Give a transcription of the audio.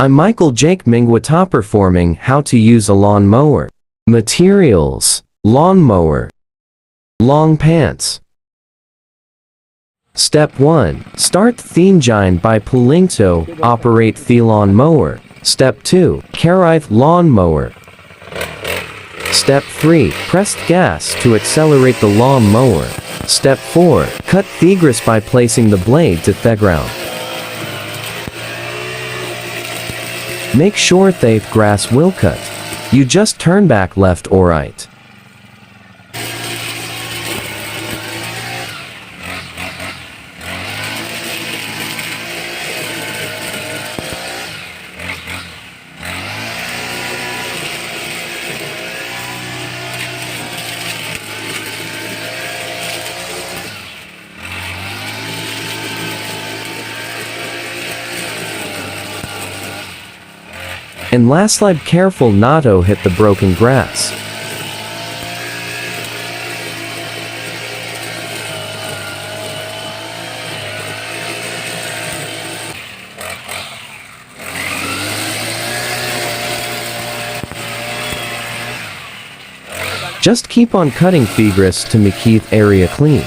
I'm Michael Jake Minguito performing how to use a lawn mower. Materials: lawn mower, long pants. Step 1. Start the engine by pulling to operate the lawn mower. Step 2. Carry the lawn mower. Step 3. Press gas to accelerate the lawn mower. Step 4. Cut the grass by placing the blade to the ground. Make sure the grass will cut. You just turn back left or right. And lastly, be careful not to hit the broken grass. Just keep on cutting the grass to make the area clean.